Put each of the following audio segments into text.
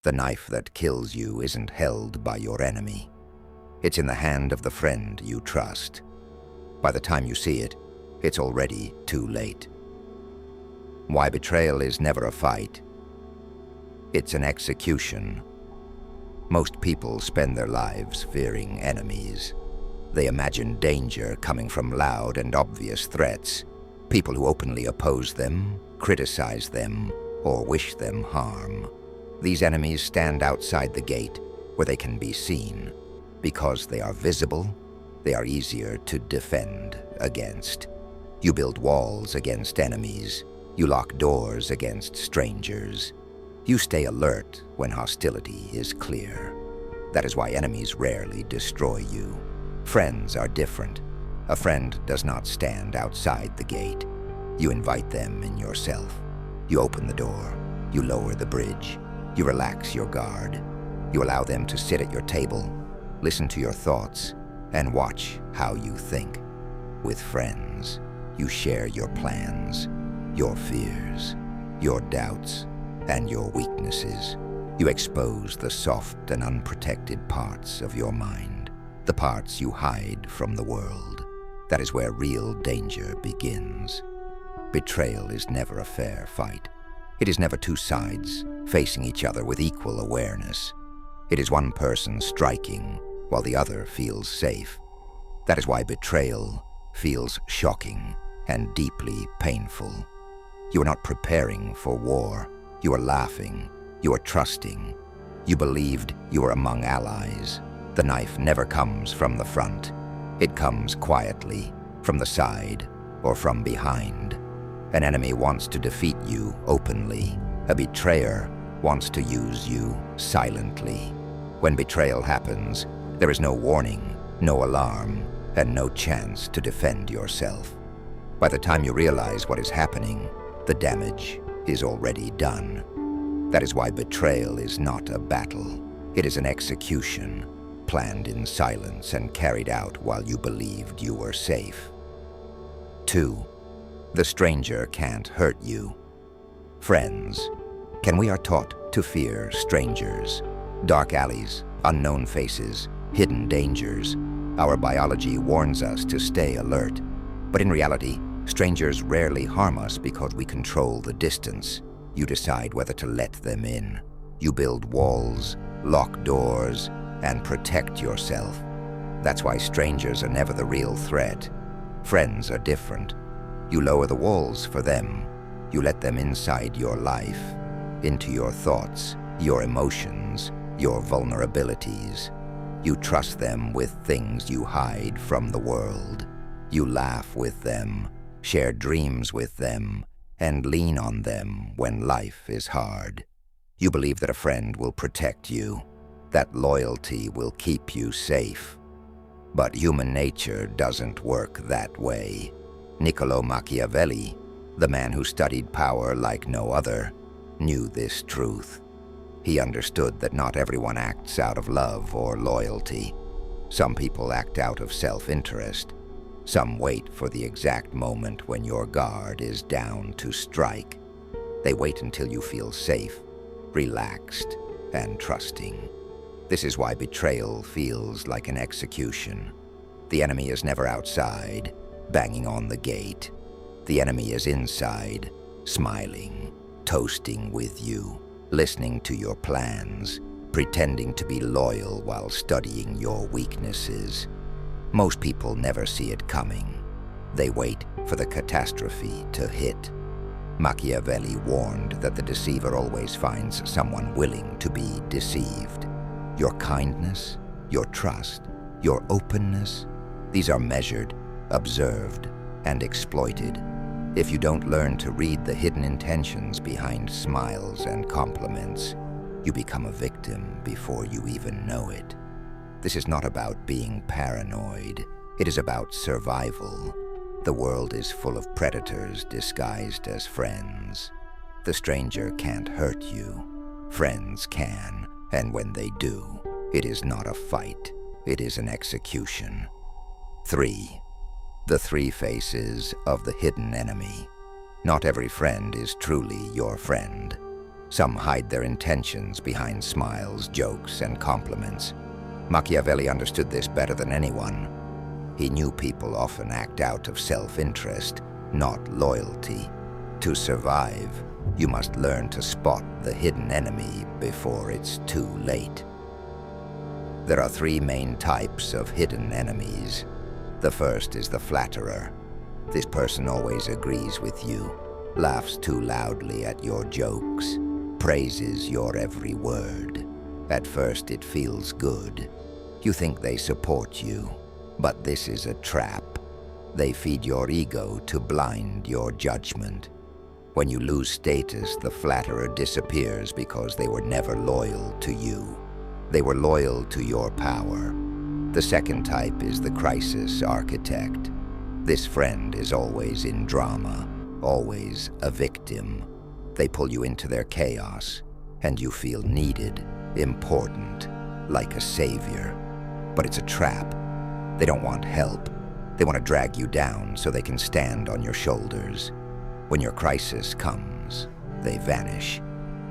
The knife that kills you isn't held by your enemy. It's in the hand of the friend you trust. By the time you see it, it's already too late. Why betrayal is never a fight. It's an execution. Most people spend their lives fearing enemies. They imagine danger coming from loud and obvious threats, people who openly oppose them, criticize them, or wish them harm. These enemies stand outside the gate where they can be seen. Because they are visible, they are easier to defend against. You build walls against enemies. You lock doors against strangers. You stay alert when hostility is clear. That is why enemies rarely destroy you. Friends are different. A friend does not stand outside the gate. You invite them in yourself. You open the door. You lower the bridge. You relax your guard. You allow them to sit at your table, listen to your thoughts, and watch how you think. With friends, you share your plans, your fears, your doubts, and your weaknesses. You expose the soft and unprotected parts of your mind, the parts you hide from the world. That is where real danger begins. Betrayal is never a fair fight. It is never two sides facing each other with equal awareness. It is one person striking while the other feels safe. That is why betrayal feels shocking and deeply painful. You are not preparing for war. You are laughing. You are trusting. You believed you were among allies. The knife never comes from the front. It comes quietly, from the side, or from behind. An enemy wants to defeat you openly. A betrayer wants to use you silently. When betrayal happens, there is no warning, no alarm, and no chance to defend yourself. By the time you realize what is happening, the damage is already done. That is why betrayal is not a battle. It is an execution, planned in silence and carried out while you believed you were safe. 2. The stranger can't hurt you. Friends. We are taught to fear strangers. Dark alleys, unknown faces, hidden dangers. Our biology warns us to stay alert. But in reality, strangers rarely harm us because we control the distance. You decide whether to let them in. You build walls, lock doors, and protect yourself. That's why strangers are never the real threat. Friends are different. You lower the walls for them. You let them inside your life, into your thoughts, your emotions, your vulnerabilities. You trust them with things you hide from the world. You laugh with them, share dreams with them, and lean on them when life is hard. You believe that a friend will protect you, that loyalty will keep you safe. But human nature doesn't work that way. Niccolò Machiavelli, the man who studied power like no other, knew this truth. He understood that not everyone acts out of love or loyalty. Some people act out of self-interest. Some wait for the exact moment when your guard is down to strike. They wait until you feel safe, relaxed, and trusting. This is why betrayal feels like an execution. The enemy is never outside, banging on the gate. The enemy is inside, smiling, toasting with you, listening to your plans, pretending to be loyal while studying your weaknesses. Most people never see it coming. They wait for the catastrophe to hit. Machiavelli warned that the deceiver always finds someone willing to be deceived. Your kindness, your trust, your openness, these are measured, observed, and exploited. If you don't learn to read the hidden intentions behind smiles and compliments, you become a victim before you even know it. This is not about being paranoid. It is about survival. The world is full of predators disguised as friends. The stranger can't hurt you. Friends can, and when they do, it is not a fight. It is an execution. 3. The 3 faces of the hidden enemy. Not every friend is truly your friend. Some hide their intentions behind smiles, jokes, and compliments. Machiavelli understood this better than anyone. He knew people often act out of self-interest, not loyalty. To survive, you must learn to spot the hidden enemy before it's too late. There are three main types of hidden enemies. The first is the flatterer. This person always agrees with you, laughs too loudly at your jokes, praises your every word. At first it feels good. You think they support you, but this is a trap. They feed your ego to blind your judgment. When you lose status, the flatterer disappears because they were never loyal to you. They were loyal to your power. The second type is the crisis architect. This friend is always in drama, always a victim. They pull you into their chaos, and you feel needed, important, like a savior. But it's a trap. They don't want help. They want to drag you down so they can stand on your shoulders. When your crisis comes, they vanish.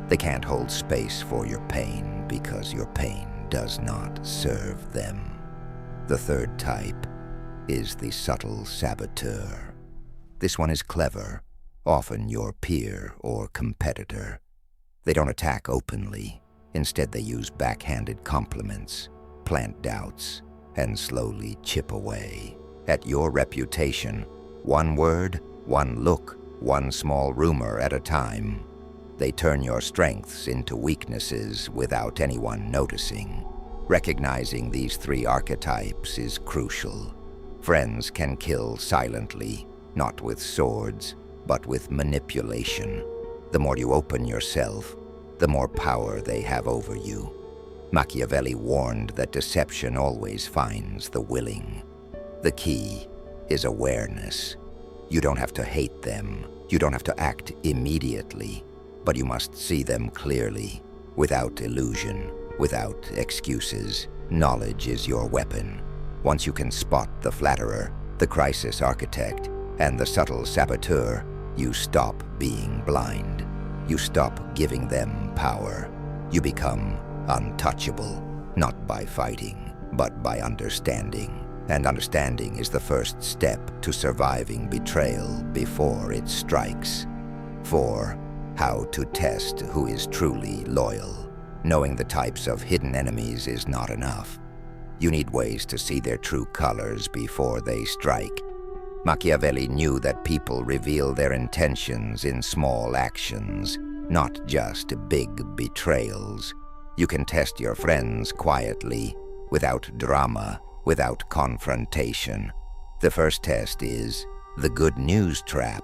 They can't hold space for your pain because your pain does not serve them. The third type is the subtle saboteur. This one is clever, often your peer or competitor. They don't attack openly. Instead, they use backhanded compliments, plant doubts, and slowly chip away at your reputation, one word, one look, one small rumor at a time. They turn your strengths into weaknesses without anyone noticing. Recognizing these three archetypes is crucial. Friends can kill silently, not with swords, but with manipulation. The more you open yourself, the more power they have over you. Machiavelli warned that deception always finds the willing. The key is awareness. You don't have to hate them. You don't have to act immediately, but you must see them clearly, without illusion, without excuses. Knowledge is your weapon. Once you can spot the flatterer, the crisis architect, and the subtle saboteur, you stop being blind. You stop giving them power. You become untouchable, not by fighting, but by understanding. And understanding is the first step to surviving betrayal before it strikes. 4. How to test who is truly loyal. Knowing the types of hidden enemies is not enough. You need ways to see their true colors before they strike. Machiavelli knew that people reveal their intentions in small actions, not just big betrayals. You can test your friends quietly, without drama, without confrontation. The first test is the good news trap.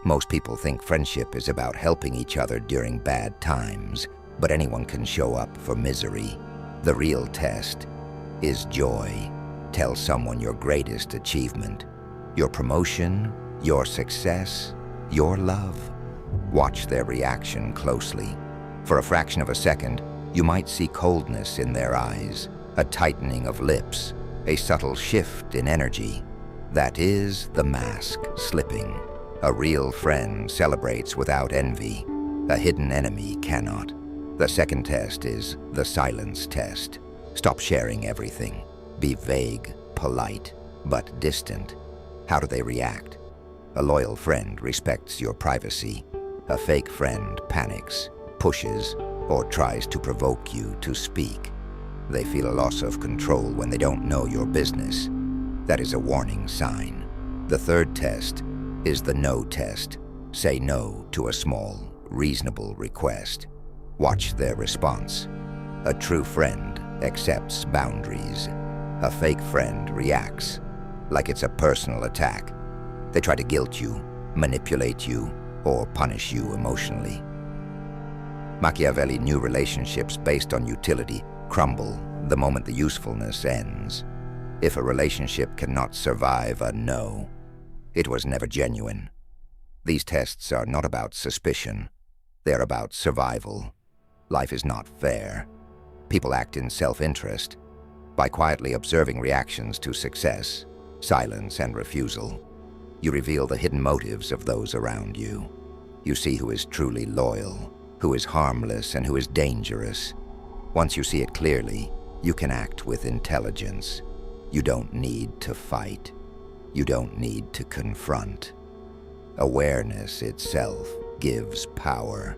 Most people think friendship is about helping each other during bad times, but anyone can show up for misery. The real test is joy. Tell someone your greatest achievement, your promotion, your success, your love. Watch their reaction closely. For a fraction of a second, you might see coldness in their eyes, a tightening of lips, a subtle shift in energy. That is the mask slipping. A real friend celebrates without envy. A hidden enemy cannot. The second test is the silence test. Stop sharing everything. Be vague, polite, but distant. How do they react? A loyal friend respects your privacy. A fake friend panics, pushes, or tries to provoke you to speak. They feel a loss of control when they don't know your business. That is a warning sign. The third test is the no test. Say no to a small, reasonable request. Watch their response. A true friend accepts boundaries. A fake friend reacts like it's a personal attack. They try to guilt you, manipulate you, or punish you emotionally. Machiavelli knew relationships based on utility crumble the moment the usefulness ends. If a relationship cannot survive a no, it was never genuine. These tests are not about suspicion. They're about survival. Life is not fair. People act in self-interest. By quietly observing reactions to success, silence, and refusal, you reveal the hidden motives of those around you. You see who is truly loyal who is harmless and who is dangerous. Once you see it clearly, you can act with intelligence. You don't need to fight. You don't need to confront. Awareness itself gives power.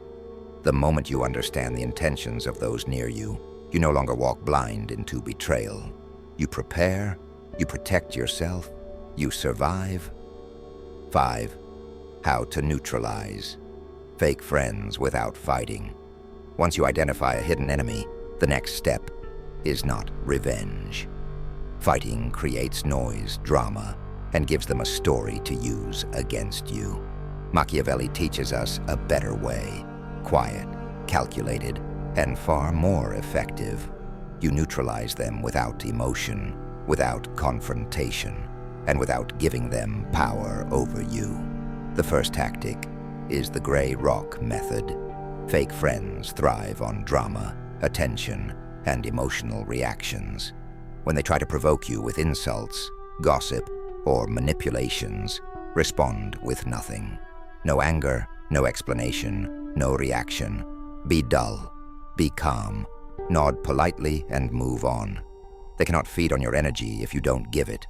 The moment you understand the intentions of those near you, you no longer walk blind into betrayal. You prepare, you protect yourself, you survive. 5. How to neutralize. Fake friends without fighting. Once you identify a hidden enemy, the next step is not revenge. Fighting creates noise, drama, and gives them a story to use against you. Machiavelli teaches us a better way, quiet, calculated, and far more effective. You neutralize them without emotion, without confrontation, and without giving them power over you. The first tactic is the gray rock method. Fake friends thrive on drama, attention, and emotional reactions. When they try to provoke you with insults, gossip, or manipulations, respond with nothing. No anger, no explanation, no reaction. Be dull, be calm, nod politely, and move on. They cannot feed on your energy if you don't give it.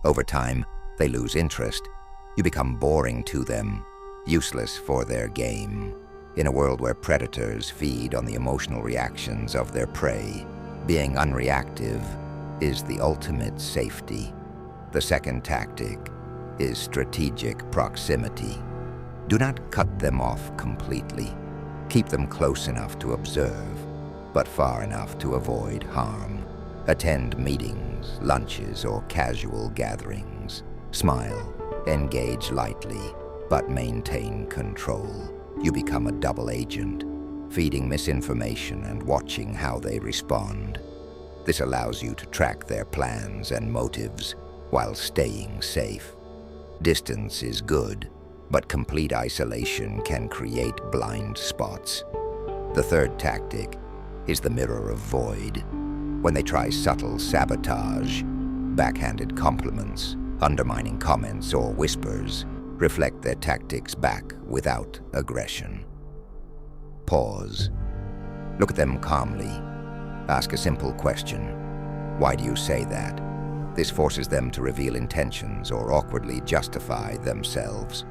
Over time, they lose interest. You become boring to them, useless for their game. In a world where predators feed on the emotional reactions of their prey, being unreactive is the ultimate safety. The second tactic is strategic proximity. Do not cut them off completely. Keep them close enough to observe, but far enough to avoid harm. Attend meetings, lunches, or casual gatherings. Smile, engage lightly, but maintain control. You become a double agent, feeding misinformation and watching how they respond. This allows you to track their plans and motives while staying safe. Distance is good, but complete isolation can create blind spots. The third tactic is the mirror of void. When they try subtle sabotage, backhanded compliments, undermining comments, or whispers, reflect their tactics back without aggression. Pause. Look at them calmly. Ask a simple question. Why do you say that? This forces them to reveal intentions or awkwardly justify themselves.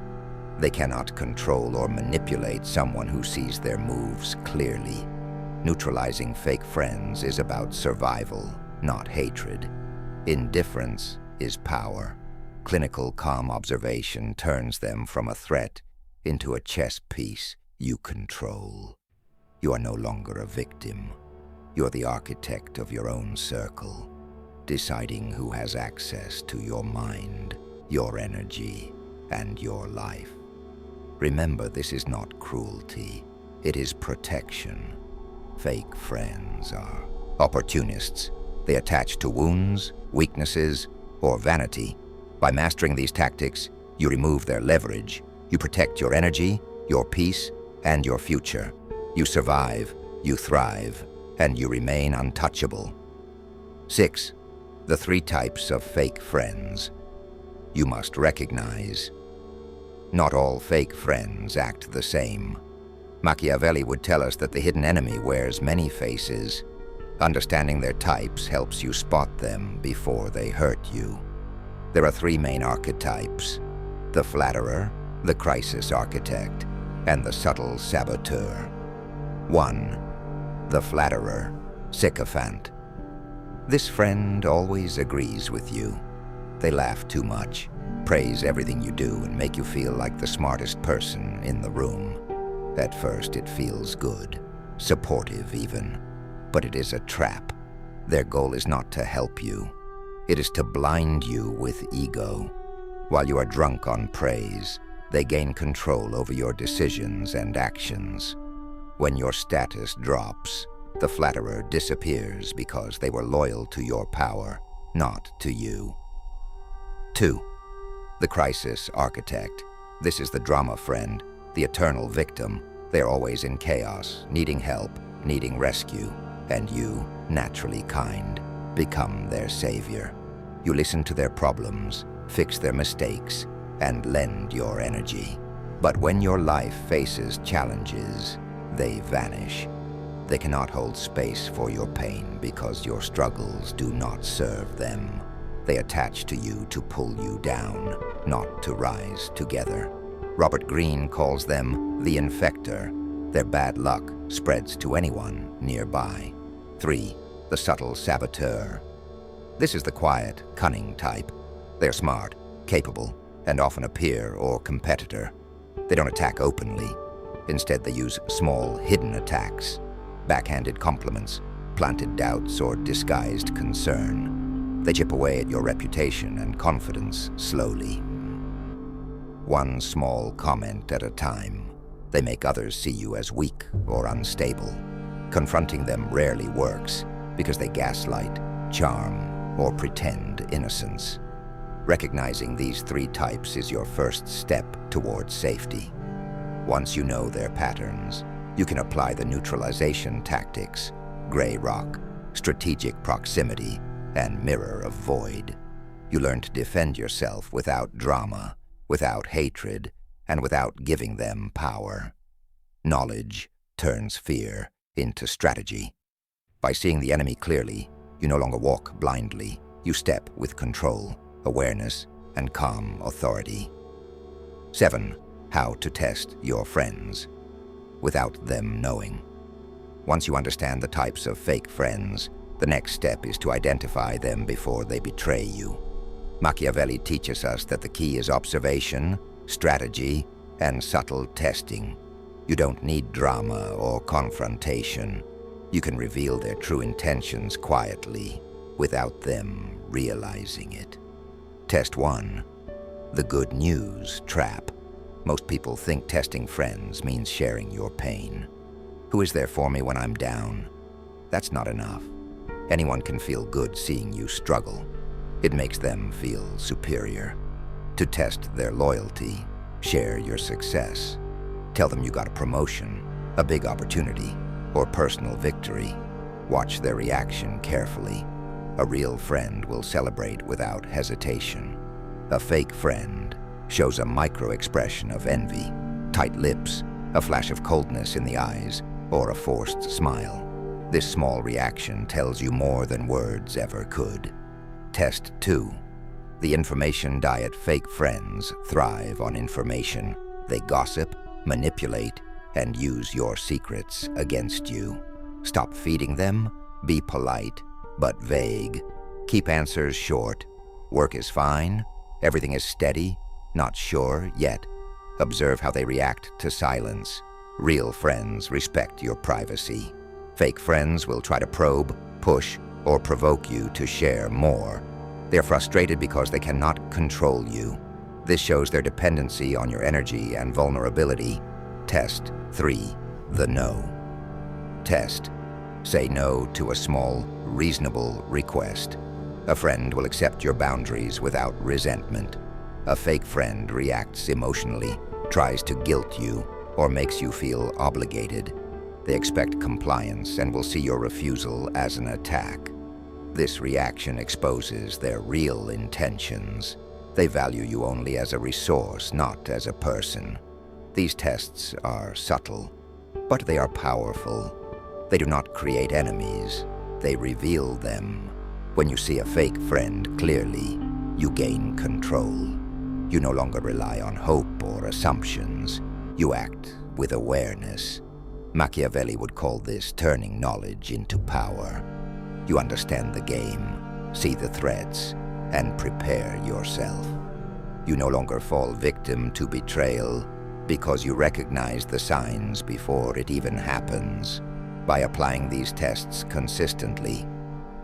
They cannot control or manipulate someone who sees their moves clearly. Neutralizing fake friends is about survival, not hatred. Indifference is power. Clinical calm observation turns them from a threat into a chess piece you control. You are no longer a victim. You're the architect of your own circle, deciding who has access to your mind, your energy, and your life. Remember, this is not cruelty. It is protection. Fake friends are opportunists. They attach to wounds, weaknesses, or vanity. By mastering these tactics, you remove their leverage. You protect your energy, your peace, and your future. You survive, you thrive, and you remain untouchable. 6. The 3 types of fake friends. You must recognize. Not all fake friends act the same. Machiavelli would tell us that the hidden enemy wears many faces. Understanding their types helps you spot them before they hurt you. There are 3 main archetypes: the Flatterer, the Crisis Architect, and the Subtle Saboteur. 1. The Flatterer, Sycophant. This friend always agrees with you. They laugh too much, praise everything you do, and make you feel like the smartest person in the room. At first it feels good, supportive even, but it is a trap. Their goal is not to help you. It is to blind you with ego. While you are drunk on praise, they gain control over your decisions and actions. When your status drops, the flatterer disappears because they were loyal to your power, not to you. 2. The Crisis Architect. This is the drama friend, the eternal victim. They are always in chaos, needing help, needing rescue, and you, naturally kind, become their savior. You listen to their problems, fix their mistakes, and lend your energy. But when your life faces challenges, they vanish. They cannot hold space for your pain because your struggles do not serve them. They attach to you to pull you down, not to rise together. Robert Greene calls them the infector. Their bad luck spreads to anyone nearby. 3. The subtle saboteur. This is the quiet, cunning type. They're smart, capable, and often a peer or competitor. They don't attack openly. Instead, they use small, hidden attacks, backhanded compliments, planted doubts, or disguised concern. They chip away at your reputation and confidence slowly. One small comment at a time. They make others see you as weak or unstable. Confronting them rarely works because they gaslight, charm, or pretend innocence. Recognizing these 3 types is your first step towards safety. Once you know their patterns, you can apply the neutralization tactics, gray rock, strategic proximity, and mirror of void. You learn to defend yourself without drama, without hatred, and without giving them power. Knowledge turns fear into strategy. By seeing the enemy clearly, you no longer walk blindly. You step with control, awareness, and calm authority. 7. How to test your friends without them knowing. Once you understand the types of fake friends, the next step is to identify them before they betray you. Machiavelli teaches us that the key is observation, strategy, and subtle testing. You don't need drama or confrontation. You can reveal their true intentions quietly, without them realizing it. Test 1. The good news trap. Most people think testing friends means sharing your pain. Who is there for me when I'm down? That's not enough. Anyone can feel good seeing you struggle. It makes them feel superior. To test their loyalty, share your success. Tell them you got a promotion, a big opportunity, or personal victory. Watch their reaction carefully. A real friend will celebrate without hesitation. A fake friend shows a micro-expression of envy, tight lips, a flash of coldness in the eyes, or a forced smile. This small reaction tells you more than words ever could. Test 2. The information diet. Fake friends thrive on information. They gossip, manipulate, and use your secrets against you. Stop feeding them. Be polite, but vague. Keep answers short. Work is fine. Everything is steady. Not sure yet. Observe how they react to silence. Real friends respect your privacy. Fake friends will try to probe, push, or provoke you to share more. They're frustrated because they cannot control you. This shows their dependency on your energy and vulnerability. Test 3. The no. Test. Say no to a small, reasonable request. A friend will accept your boundaries without resentment. A fake friend reacts emotionally, tries to guilt you, or makes you feel obligated. They expect compliance and will see your refusal as an attack. This reaction exposes their real intentions. They value you only as a resource, not as a person. These tests are subtle, but they are powerful. They do not create enemies. They reveal them. When you see a fake friend clearly, you gain control. You no longer rely on hope or assumptions. You act with awareness. Machiavelli would call this turning knowledge into power. You understand the game, see the threats, and prepare yourself. You no longer fall victim to betrayal because you recognize the signs before it even happens. By applying these tests consistently,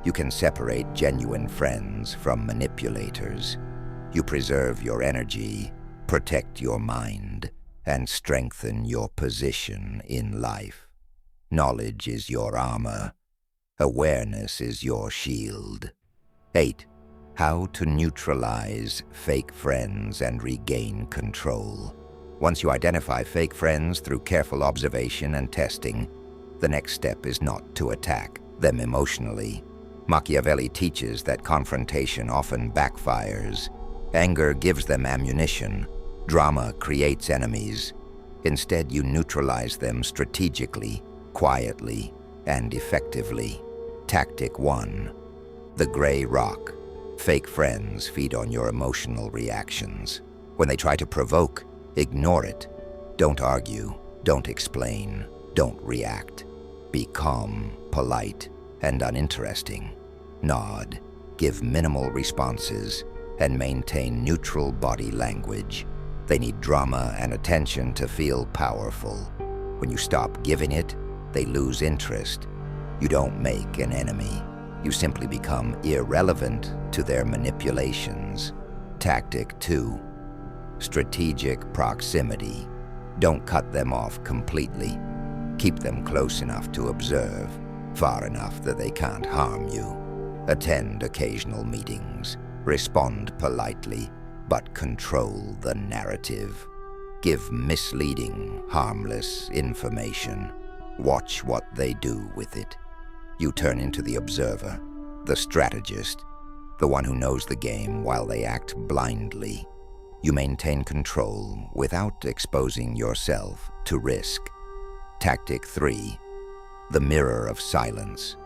you can separate genuine friends from manipulators. You preserve your energy, protect your mind, and strengthen your position in life. Knowledge is your armor. Awareness is your shield. 8. How to neutralize fake friends and regain control. Once you identify fake friends through careful observation and testing, the next step is not to attack them emotionally. Machiavelli teaches that confrontation often backfires. Anger gives them ammunition. Drama creates enemies. Instead, you neutralize them strategically, quietly, and effectively. Tactic 1. The gray rock. Fake friends feed on your emotional reactions. When they try to provoke, ignore it. Don't argue, don't explain, don't react. Be calm, polite, and uninteresting. Nod, give minimal responses, and maintain neutral body language. They need drama and attention to feel powerful. When you stop giving it, they lose interest. You don't make an enemy. You simply become irrelevant to their manipulations. Tactic 2. Strategic proximity. Don't cut them off completely. Keep them close enough to observe, far enough that they can't harm you. Attend occasional meetings. Respond politely, but control the narrative. Give misleading, harmless information. Watch what they do with it. You turn into the observer, the strategist, the one who knows the game while they act blindly. You maintain control without exposing yourself to risk. Tactic 3. The mirror of silence.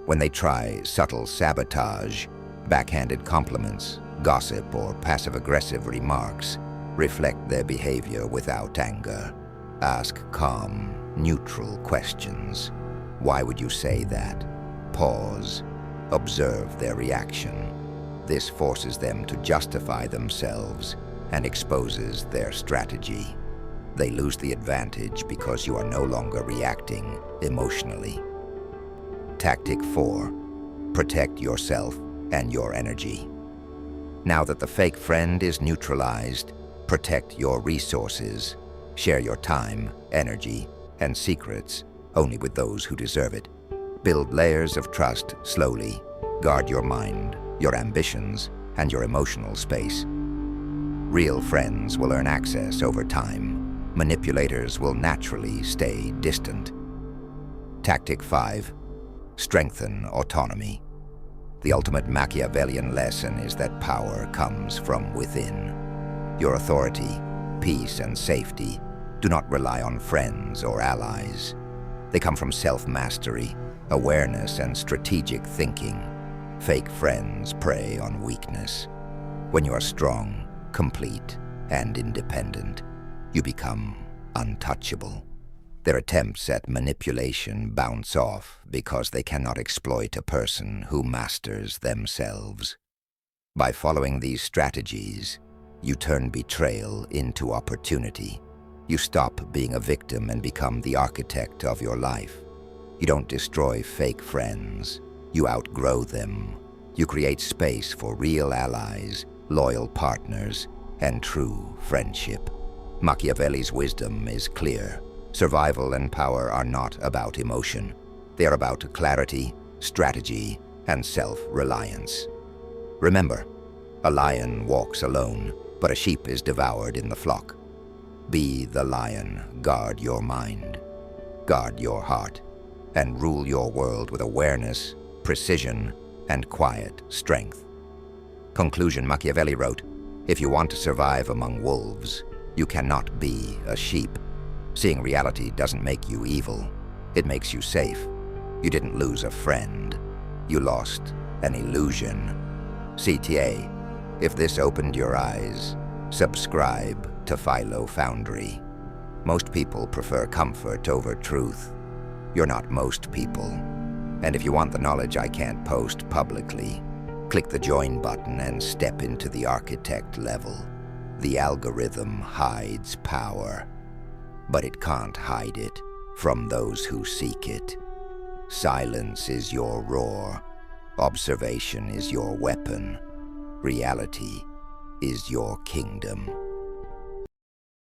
When they try subtle sabotage, backhanded compliments, gossip, or passive-aggressive remarks, reflect their behavior without anger. Ask calm, neutral questions. Why would you say that? Pause. Observe their reaction. This forces them to justify themselves and exposes their strategy. They lose the advantage because you are no longer reacting emotionally. Tactic 4. Protect yourself and your energy. Now that the fake friend is neutralized, protect your resources. Share your time, energy, and secrets only with those who deserve it. Build layers of trust slowly. Guard your mind, your ambitions, and your emotional space. Real friends will earn access over time. Manipulators will naturally stay distant. Tactic 5. Strengthen autonomy. The ultimate Machiavellian lesson is that power comes from within. Your authority, peace, and safety do not rely on friends or allies. They come from self-mastery, awareness, and strategic thinking. Fake friends prey on weakness. When you are strong, complete, and independent, you become untouchable. Their attempts at manipulation bounce off because they cannot exploit a person who masters themselves. By following these strategies, you turn betrayal into opportunity. You stop being a victim and become the architect of your life. You don't destroy fake friends. You outgrow them. You create space for real allies, loyal partners, and true friendship. Machiavelli's wisdom is clear. Survival and power are not about emotion. They are about clarity, strategy, and self-reliance. Remember, a lion walks alone, but a sheep is devoured in the flock. Be the lion, guard your mind, guard your heart, and rule your world with awareness, precision, and quiet strength. Conclusion: Machiavelli wrote, "If you want to survive among wolves, you cannot be a sheep." Seeing reality doesn't make you evil. It makes you safe. You didn't lose a friend. You lost an illusion. CTA, if this opened your eyes, subscribe to Philo Foundry. Most people prefer comfort over truth. You're not most people. And if you want the knowledge I can't post publicly, click the join button and step into the architect level. The algorithm hides power, but it can't hide it from those who seek it. Silence is your roar. Observation is your weapon. Reality is your kingdom.